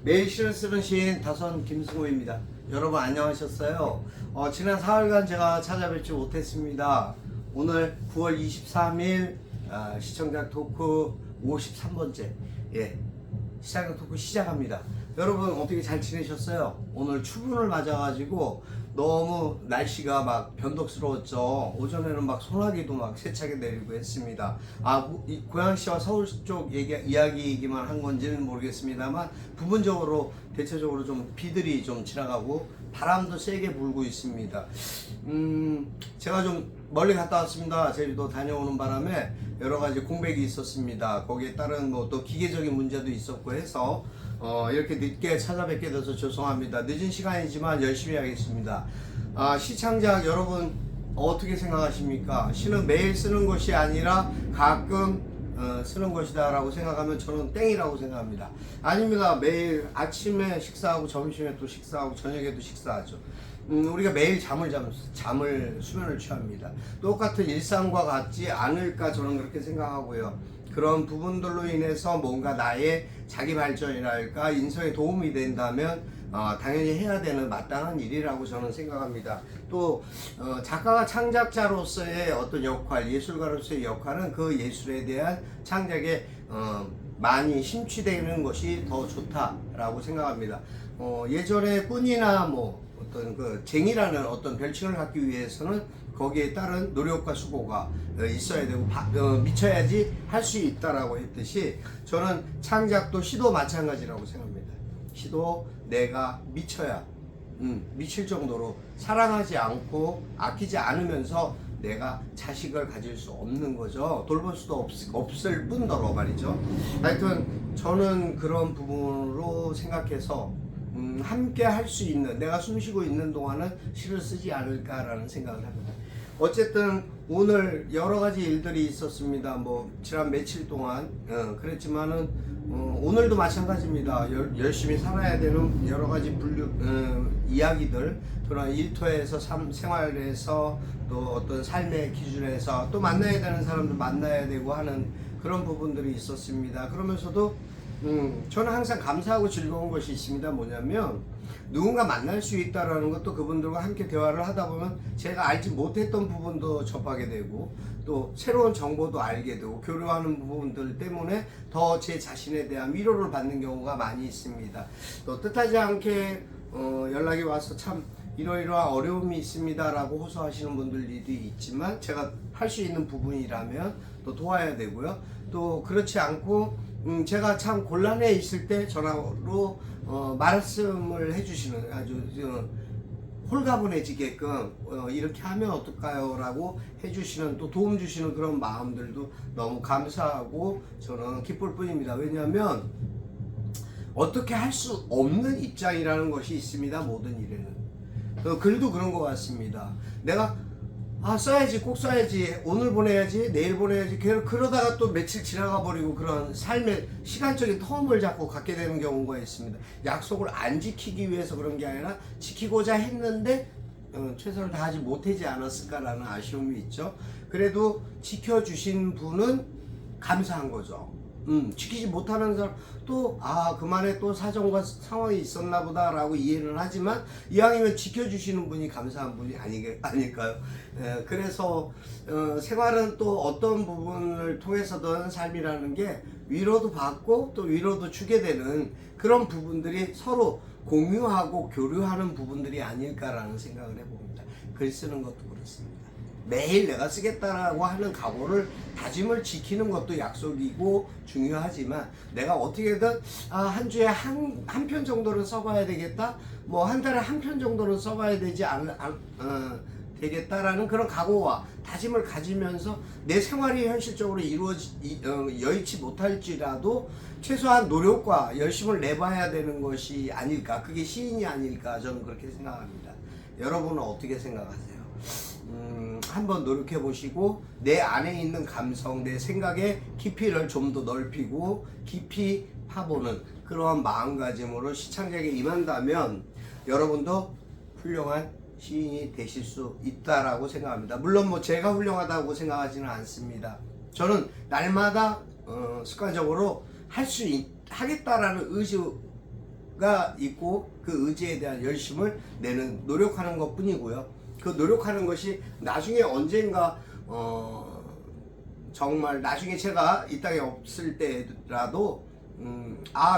매일 시를 쓰는 시인 다선 김승호입니다. 여러분 안녕하셨어요? 지난 4일간 제가 찾아뵙지 못했습니다. 오늘 9월 23일 시청자 토크 53번째 시청자 토크 시작합니다. 여러분 어떻게 잘 지내셨어요? 오늘 추분을 맞아가지고 너무 날씨가 막 변덕스러웠죠. 오전에는 막 소나기도 막 세차게 내리고 했습니다. 고양시와 서울 쪽 이야기이기만 한 건지는 모르겠습니다만 부분적으로 대체적으로 좀 비들이 좀 지나가고 바람도 세게 불고 있습니다. 제가 좀 멀리 갔다 왔습니다. 제주도 다녀오는 바람에 여러 가지 공백이 있었습니다. 거기에 따른 뭐 또 기계적인 문제도 있었고 해서 이렇게 늦게 찾아뵙게 돼서 죄송합니다. 늦은 시간이지만 열심히 하겠습니다. 시창작 여러분 어떻게 생각하십니까? 시는 매일 쓰는 것이 아니라 가끔 쓰는 것이다 라고 생각하면 저는 땡이라고 생각합니다. 아닙니다. 매일 아침에 식사하고 점심에 또 식사하고 저녁에도 식사하죠. 우리가 매일 수면을 취합니다. 똑같은 일상과 같지 않을까 저는 그렇게 생각하고요. 그런 부분들로 인해서 뭔가 나의 자기 발전이랄까 인성에 도움이 된다면 당연히 해야 되는 마땅한 일이라고 저는 생각합니다. 또 작가가 창작자로서의 어떤 역할, 예술가로서의 역할은 그 예술에 대한 창작에 많이 심취되는 것이 더 좋다라고 생각합니다. 예전에 꾼이나 뭐 어떤 그 쟁이라는 어떤 별칭을 갖기 위해서는 거기에 따른 노력과 수고가 있어야 되고 미쳐야지 할 수 있다라고 했듯이 저는 창작도 시도 마찬가지라고 생각합니다. 시도 내가 미쳐야 미칠 정도로 사랑하지 않고 아끼지 않으면서 내가 자식을 가질 수 없는 거죠. 돌볼 수도 없을 뿐더러 말이죠. 하여튼 저는 그런 부분으로 생각해서 함께 할 수 있는, 내가 숨쉬고 있는 동안은 시를 쓰지 않을까라는 생각을 합니다. 어쨌든 오늘 여러 가지 일들이 있었습니다. 뭐 지난 며칠 동안 그랬지만은 오늘도 마찬가지입니다. 열심히 살아야 되는 여러 가지 이야기들, 그런 일터에서 생활에서 또 어떤 삶의 기준에서 또 만나야 되는 사람들 만나야 되고 하는 그런 부분들이 있었습니다. 그러면서도 저는 항상 감사하고 즐거운 것이 있습니다. 뭐냐면 누군가 만날 수 있다라는 것도 그분들과 함께 대화를 하다 보면 제가 알지 못했던 부분도 접하게 되고 또 새로운 정보도 알게 되고 교류하는 부분들 때문에 더 제 자신에 대한 위로를 받는 경우가 많이 있습니다. 또 뜻하지 않게 연락이 와서 참 이러이러한 어려움이 있습니다 라고 호소하시는 분들도 있지만 제가 할 수 있는 부분이라면 또 도와야 되고요. 또 그렇지 않고 제가 참 곤란해 있을 때 전화로 말씀을 해주시는 아주 홀가분해지게끔 이렇게 하면 어떨까요? 라고 해주시는 또 도움 주시는 그런 마음들도 너무 감사하고 저는 기쁠 뿐입니다. 왜냐하면 어떻게 할 수 없는 입장이라는 것이 있습니다. 모든 일에는. 글도 그런 것 같습니다. 내가 써야지, 꼭 써야지, 오늘 보내야지, 내일 보내야지, 그러다가 또 며칠 지나가 버리고 그런 삶의 시간적인 텀을 자꾸 갖게 되는 경우가 있습니다. 약속을 안 지키기 위해서 그런 게 아니라 지키고자 했는데 최선을 다하지 못하지 않았을까라는 아쉬움이 있죠. 그래도 지켜주신 분은 감사한 거죠. 지키지 못하는 사람 또 그만에 또 사정과 상황이 있었나 보다 라고 이해는 하지만 이왕이면 지켜주시는 분이 감사한 분이 아닐까요? 그래서 생활은 또 어떤 부분을 통해서든 삶이라는 게 위로도 받고 또 위로도 주게 되는 그런 부분들이 서로 공유하고 교류하는 부분들이 아닐까라는 생각을 해봅니다. 글 쓰는 것도 그렇습니다. 매일 내가 쓰겠다라고 하는 각오를 다짐을 지키는 것도 약속이고 중요하지만 내가 어떻게든 한 주에 한 편 정도는 써봐야 되겠다, 뭐 한 달에 한 편 정도는 써봐야 되지 되겠다라는 그런 각오와 다짐을 가지면서 내 생활이 현실적으로 여의치 못할지라도 최소한 노력과 열심을 내봐야 되는 것이 아닐까, 그게 시인이 아닐까 저는 그렇게 생각합니다. 여러분은 어떻게 생각하세요? 한번 노력해 보시고 내 안에 있는 감성, 내 생각의 깊이를 좀 더 넓히고 깊이 파보는 그러한 마음가짐으로 시창작에 임한다면 여러분도 훌륭한 시인이 되실 수 있다라고 생각합니다. 물론 뭐 제가 훌륭하다고 생각하지는 않습니다. 저는 날마다 습관적으로 하겠다라는 의지가 있고 그 의지에 대한 열심을 내는 노력하는 것 뿐이고요. 그 노력하는 것이 나중에 언젠가 정말 나중에 제가 이 땅에 없을 때라도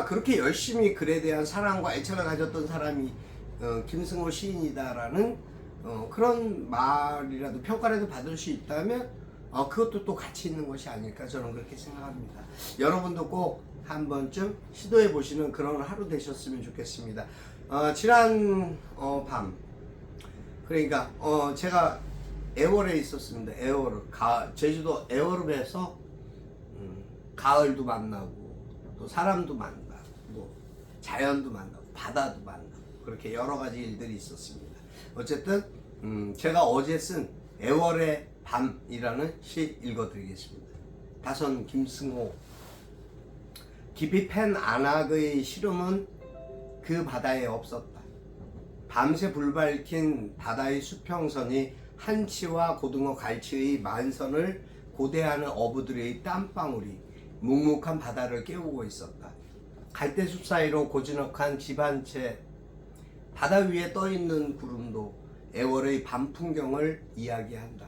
그렇게 열심히 글에 대한 사랑과 애착을 가졌던 사람이 김승호 시인이다라는 그런 말이라도 평가라도 받을 수 있다면 그것도 또 가치 있는 것이 아닐까 저는 그렇게 생각합니다. 여러분도 꼭 한 번쯤 시도해 보시는 그런 하루 되셨으면 좋겠습니다. 지난 밤 그러니까 제가 애월에 있었습니다. 애월 제주도 애월읍에서 가을도 만나고 또 사람도 만나고 뭐 자연도 만나고 바다도 만나고 그렇게 여러 가지 일들이 있었습니다. 어쨌든 제가 어제 쓴 애월의 밤이라는 시 읽어드리겠습니다. 다선 김승호. 깊이 팬 안악의 시름은 그 바다에 없었다. 밤새 불밝힌 바다의 수평선이 한치와 고등어 갈치의 만선을 고대하는 어부들의 땀방울이 묵묵한 바다를 깨우고 있었다. 갈대숲 사이로 고즈넉한 집 한 채, 바다 위에 떠있는 구름도 애월의 밤 풍경을 이야기한다.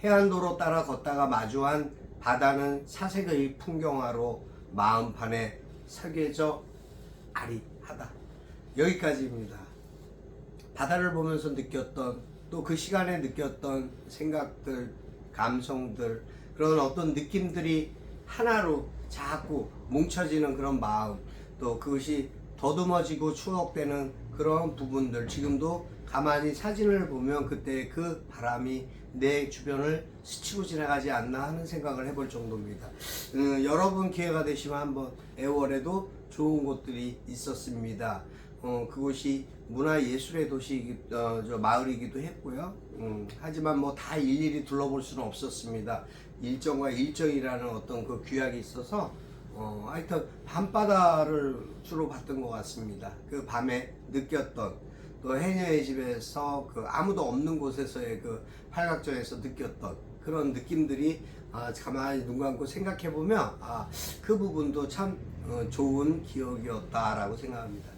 해안도로 따라 걷다가 마주한 바다는 사색의 풍경화로 마음판에 새겨져 아릿하다. 여기까지입니다. 바다를 보면서 느꼈던 또 그 시간에 느꼈던 생각들, 감성들, 그런 어떤 느낌들이 하나로 자꾸 뭉쳐지는 그런 마음, 또 그것이 더듬어지고 추억되는 그런 부분들, 지금도 가만히 사진을 보면 그때 그 바람이 내 주변을 스치고 지나가지 않나 하는 생각을 해볼 정도입니다. 여러분 기회가 되시면 한번 애월에도 좋은 곳들이 있었습니다. 그곳이 문화예술의 도시 마을이기도 했고요. 하지만 뭐 다 일일이 둘러볼 수는 없었습니다. 일정과 일정이라는 어떤 그 규약이 있어서 하여튼 밤바다를 주로 봤던 것 같습니다. 그 밤에 느꼈던 또 해녀의 집에서 그 아무도 없는 곳에서의 그 팔각정에서 느꼈던 그런 느낌들이 가만히 눈 감고 생각해 보면 그 부분도 참 좋은 기억이었다라고 생각합니다.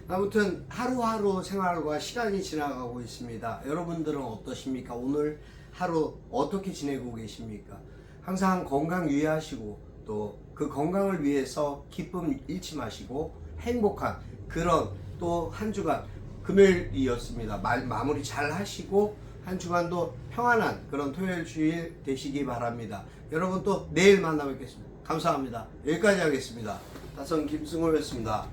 아무튼 하루하루 생활과 시간이 지나가고 있습니다. 여러분들은 어떠십니까? 오늘 하루 어떻게 지내고 계십니까? 항상 건강 유의하시고 또 그 건강을 위해서 기쁨 잃지 마시고 행복한 그런 또 한 주간 금요일이었습니다. 마무리 잘 하시고 한 주간도 평안한 그런 토요일 주일 되시기 바랍니다. 여러분 또 내일 만나 뵙겠습니다. 감사합니다. 여기까지 하겠습니다. 다선 김승호였습니다.